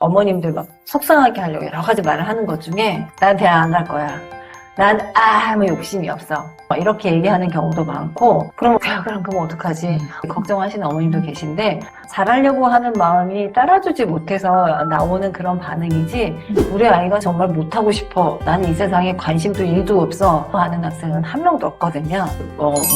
어머님들 막 속상하게 하려고 여러 가지 말을 하는 것 중에 난 대학 안 갈 거야. 난 아무 욕심이 없어. 이렇게 얘기하는 경우도 많고, 그럼 대학을 그럼 어떡하지? 걱정하시는 어머님도 계신데, 잘하려고 하는 마음이 따라주지 못해서 나오는 그런 반응이지, 우리 아이가 정말 못하고 싶어, 나는 이 세상에 관심도 일도 없어 하는 학생은 한 명도 없거든요.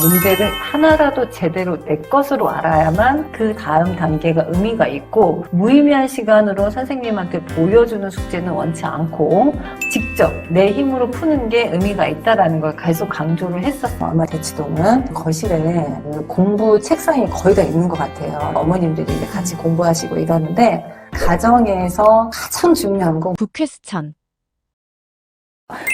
문제를 하나라도 제대로 내 것으로 알아야만 그 다음 단계가 의미가 있고, 무의미한 시간으로 선생님한테 보여주는 숙제는 원치 않고 직접 내 힘으로 푸는 게 의미가 있다라는 걸 계속 강조를 했었어요. 아마 대치동은 거실에 공부 책상이 거의 다 있는 것 같아요. 어머님들이 이제 같이 공부하시고 이러는데, 가정에서 가장 중요한 건 국회수천.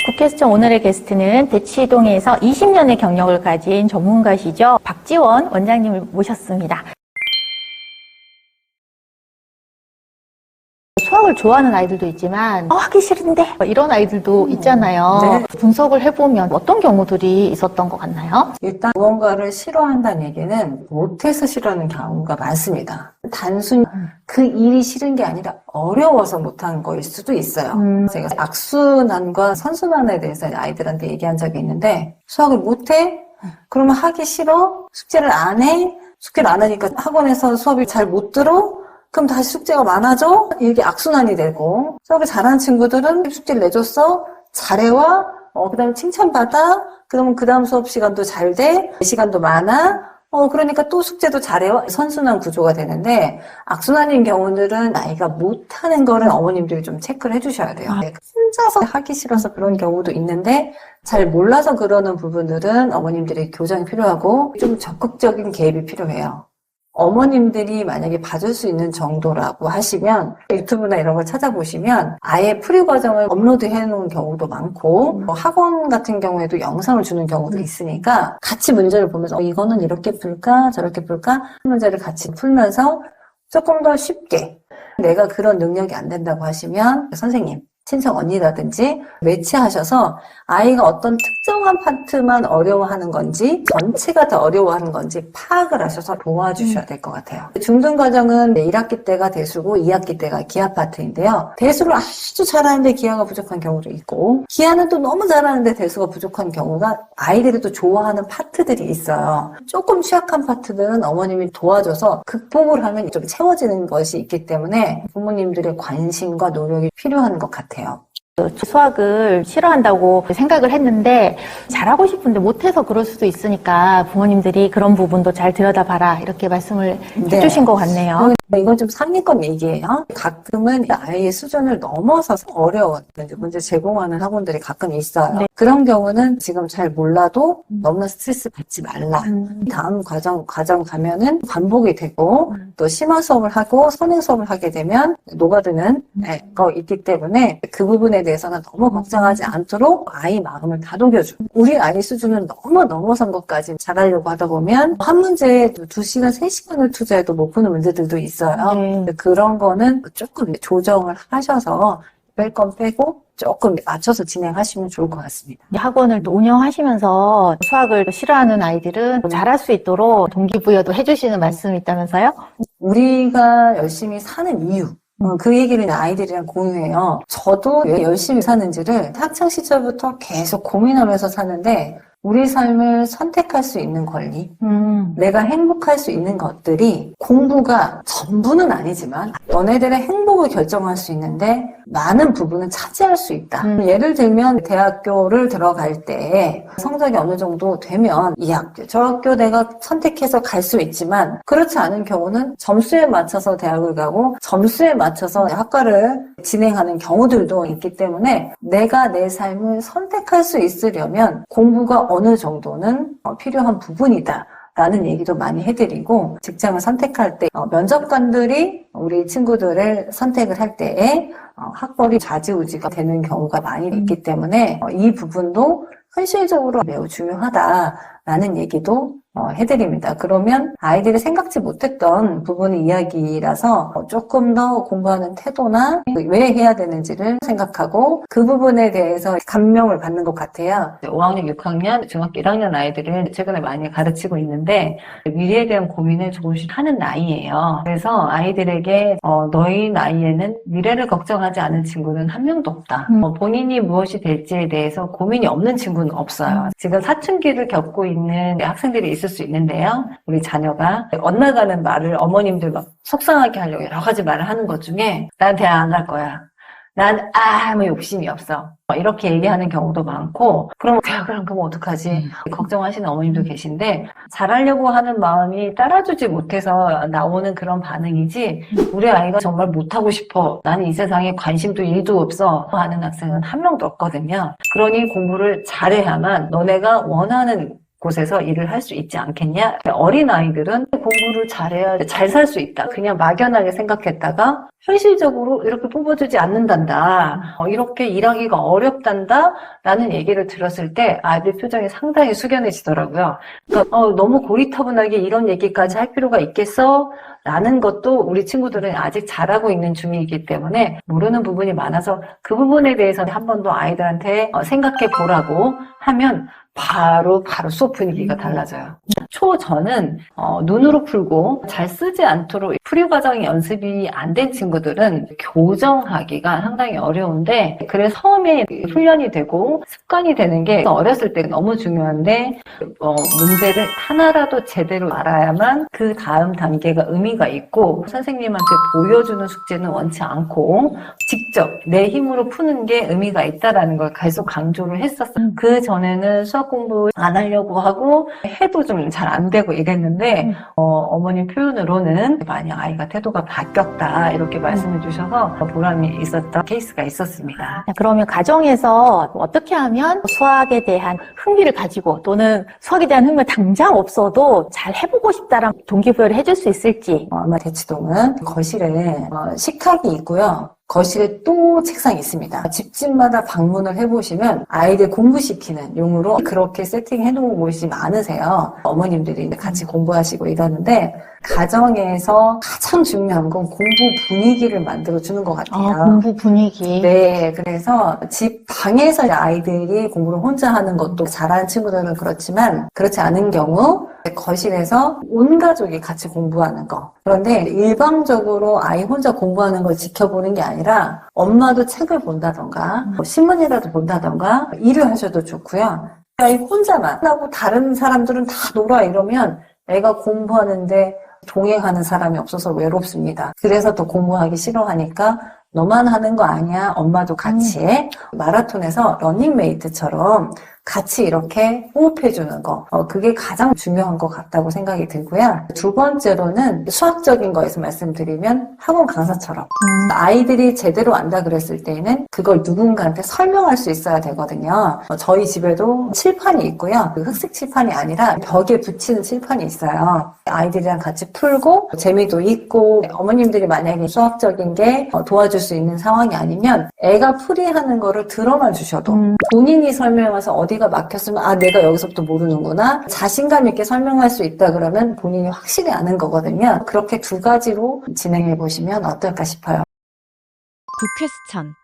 국회수천 오늘의 게스트는 대치동에서 20년의 경력을 가진 전문가시죠. 박지원 원장님을 모셨습니다. 수학을 좋아하는 아이들도 있지만 하기 싫은데 이런 아이들도 있잖아요. 네. 분석을 해보면 어떤 경우들이 있었던 것 같나요? 일단 무언가를 싫어한다는 얘기는 못해서 싫어하는 경우가 많습니다. 단순히 그 일이 싫은 게 아니라 어려워서 못하는 거일 수도 있어요. 제가 악순환과 선순환에 대해서 아이들한테 얘기한 적이 있는데, 수학을 못해? 그러면 하기 싫어? 숙제를 안 해? 숙제를 안 하니까 학원에서 수업을 잘 못 들어? 그럼 다시 숙제가 많아져? 이게 악순환이 되고, 수업을 잘하는 친구들은 숙제를 내줬어? 잘해와? 그 다음에 칭찬받아? 그러면 그 다음 수업 시간도 잘 돼? 시간도 많아? 그러니까 또 숙제도 잘해와? 선순환 구조가 되는데, 악순환인 경우들은 아이가 못하는 거를 어머님들이 좀 체크를 해주셔야 돼요. 혼자서 하기 싫어서 그런 경우도 있는데, 잘 몰라서 그러는 부분들은 어머님들이 교정이 필요하고, 좀 적극적인 개입이 필요해요. 어머님들이 만약에 봐줄 수 있는 정도라고 하시면 유튜브나 이런 걸 찾아보시면 아예 프리 과정을 업로드해 놓은 경우도 많고, 학원 같은 경우에도 영상을 주는 경우도 있으니까 같이 문제를 보면서 이거는 이렇게 풀까 저렇게 풀까 문제를 같이 풀면서 조금 더 쉽게, 내가 그런 능력이 안 된다고 하시면 선생님, 친척 언니라든지 매치하셔서 아이가 어떤 특정한 파트만 어려워하는 건지 전체가 다 어려워하는 건지 파악을 하셔서 도와주셔야 될 것 같아요. 중등 과정은 1학기 때가 대수고 2학기 때가 기하 파트인데요. 대수를 아주 잘하는데 기하가 부족한 경우도 있고, 기하는 또 너무 잘하는데 대수가 부족한 경우가 아이들이 또 좋아하는 파트들이 있어요. 조금 취약한 파트들은 어머님이 도와줘서 극복을 하면 좀 채워지는 것이 있기 때문에 부모님들의 관심과 노력이 필요한 것 같아요. 수학을 싫어한다고 생각을 했는데 잘하고 싶은데 못해서 그럴 수도 있으니까 부모님들이 그런 부분도 잘 들여다봐라 이렇게 말씀을 해주신 것 같네요. 이건 좀 상위권 얘기예요. 가끔은 아이의 수준을 넘어서서 어려운 문제 제공하는 학원들이 가끔 있어요. 네. 그런 경우는 지금 잘 몰라도 너무나 스트레스 받지 말라. 다음 과정 가면은 반복이 되고 또 심화 수업을 하고 선행 수업을 하게 되면 녹아드는 거 있기 때문에 그 부분에 대해서는 너무 걱정하지 않도록 아이 마음을 다독여줘. 우리 아이 수준을 너무 넘어선 것까지 잘하려고 하다 보면 한 문제에 2시간, 3시간을 투자해도 못 푸는 문제들도 있어요. 그런 거는 조금 조정을 하셔서 뺄 건 빼고 조금 맞춰서 진행하시면 좋을 것 같습니다. 학원을 또 운영하시면서 수학을 싫어하는 아이들은 잘할 수 있도록 동기부여도 해주시는 말씀이 있다면서요? 우리가 열심히 사는 이유, 그 얘기를 아이들이랑 공유해요. 저도 왜 열심히 사는지를 학창 시절부터 계속 고민하면서 사는데, 우리 삶을 선택할 수 있는 권리, 내가 행복할 수 있는 것들이 공부가 전부는 아니지만 너네들의 행복을 결정할 수 있는데 많은 부분은 차지할 수 있다. 예를 들면 대학교를 들어갈 때 성적이 어느 정도 되면 이 학교, 저 학교 내가 선택해서 갈 수 있지만, 그렇지 않은 경우는 점수에 맞춰서 대학을 가고 점수에 맞춰서 학과를 진행하는 경우들도 있기 때문에 내가 내 삶을 선택할 수 있으려면 공부가 어느 정도는 필요한 부분이다 라는 얘기도 많이 해드리고, 직장을 선택할 때 면접관들이 우리 친구들을 선택을 할 때에 학벌이 좌지우지가 되는 경우가 많이 있기 때문에 이 부분도 현실적으로 매우 중요하다라는 얘기도 해드립니다. 그러면 아이들이 생각지 못했던 부분의 이야기라서 조금 더 공부하는 태도나 왜 해야 되는지를 생각하고 그 부분에 대해서 감명을 받는 것 같아요. 5학년, 6학년, 중학교 1학년 아이들을 최근에 많이 가르치고 있는데 미래에 대한 고민을 조금씩 하는 나이예요. 그래서 아이들에게 너희 나이에는 미래를 걱정하지 않은 친구는 한 명도 없다. 본인이 무엇이 될지에 대해서 고민이 없는 친구는 없어요. 지금 사춘기를 겪고 있는 학생들이 있을 수 있는데요. 우리 자녀가 엇나가는 말을 어머님들 막 속상하게 하려고 여러 가지 말을 하는 것 중에 난 대학 안 갈 거야. 난 아무 욕심이 없어. 이렇게 얘기하는 경우도 많고 그럼 어떡하지? 걱정하시는 어머님도 계신데 잘하려고 하는 마음이 따라주지 못해서 나오는 그런 반응이지 우리 아이가 정말 못하고 싶어. 나는 이 세상에 관심도 1도 없어 하는 학생은 한 명도 없거든요. 그러니 공부를 잘해야만 너네가 원하는 곳에서 일을 할 수 있지 않겠냐? 어린 아이들은 공부를 잘해야 잘 살 수 있다. 그냥 막연하게 생각했다가 현실적으로 이렇게 뽑아주지 않는단다. 이렇게 일하기가 어렵단다. 라는 얘기를 들었을 때 아이들 표정이 상당히 숙연해지더라고요. 그러니까 너무 고리타분하게 이런 얘기까지 할 필요가 있겠어? 라는 것도 우리 친구들은 아직 잘하고 있는 중이기 때문에 모르는 부분이 많아서 그 부분에 대해서 한 번 더 아이들한테 생각해 보라고 하면 바로 수업 분위기가 달라져요. 초저는 눈으로 풀고 잘 쓰지 않도록 풀이 과정 연습이 안 된 친구들은 교정하기가 상당히 어려운데 그래서 처음에 훈련이 되고 습관이 되는 게 어렸을 때 너무 중요한데 문제를 하나라도 제대로 알아야만 그 다음 단계가 의미가 있고 선생님한테 보여주는 숙제는 원치 않고 직접 내 힘으로 푸는 게 의미가 있다라는 걸 계속 강조를 했었어요. 그 전에는 수학 공부 안 하려고 하고 해도 좀 잘 안 되고 이랬는데 어머님 표현으로는 많이 아이가 태도가 바뀌었다 이렇게 말씀해 주셔서 보람이 있었던 케이스가 있었습니다. 그러면 가정에서 어떻게 하면 수학에 대한 흥미를 가지고 또는 수학에 대한 흥미가 당장 없어도 잘 해보고 싶다라는 동기부여를 해줄 수 있을지. 아마 대치동은 거실에 식탁이 있고요. 거실에 또 책상이 있습니다. 집집마다 방문을 해보시면 아이들 공부시키는 용으로 그렇게 세팅해 놓은 곳이 많으세요. 어머님들이 같이 공부하시고 이러는데 가정에서 가장 중요한 건 공부 분위기를 만들어주는 것 같아요. 공부 분위기. 네, 그래서 집 방에서 아이들이 공부를 혼자 하는 것도 잘하는 친구들은 그렇지만 그렇지 않은 경우 거실에서 온 가족이 같이 공부하는 거. 그런데 일방적으로 아이 혼자 공부하는 걸 지켜보는 게 아니라 엄마도 책을 본다던가 신문이라도 본다던가 일을 하셔도 좋고요. 아이 혼자만 하고 다른 사람들은 다 놀아 이러면 애가 공부하는데 동행하는 사람이 없어서 외롭습니다. 그래서 더 공부하기 싫어하니까 너만 하는 거 아니야. 엄마도 같이 해. 마라톤에서 러닝메이트처럼 같이 이렇게 호흡해주는 거. 그게 가장 중요한 것 같다고 생각이 들고요. 두 번째로는 수학적인 거에서 말씀드리면 학원 강사처럼. 아이들이 제대로 안다 그랬을 때에는 그걸 누군가한테 설명할 수 있어야 되거든요. 저희 집에도 칠판이 있고요. 그 흑색 칠판이 아니라 벽에 붙이는 칠판이 있어요. 아이들이랑 같이 풀고 재미도 있고 어머님들이 만약에 수학적인 게 도와줄 수 있는 상황이 아니면 애가 풀이하는 거를 들어만 주셔도 본인이 설명해서 어디가 막혔으면 내가 여기서부터 모르는구나 자신감 있게 설명할 수 있다 그러면 본인이 확실히 아는 거거든요. 그렇게 두 가지로 진행해 보시면 어떨까 싶어요. 국회수천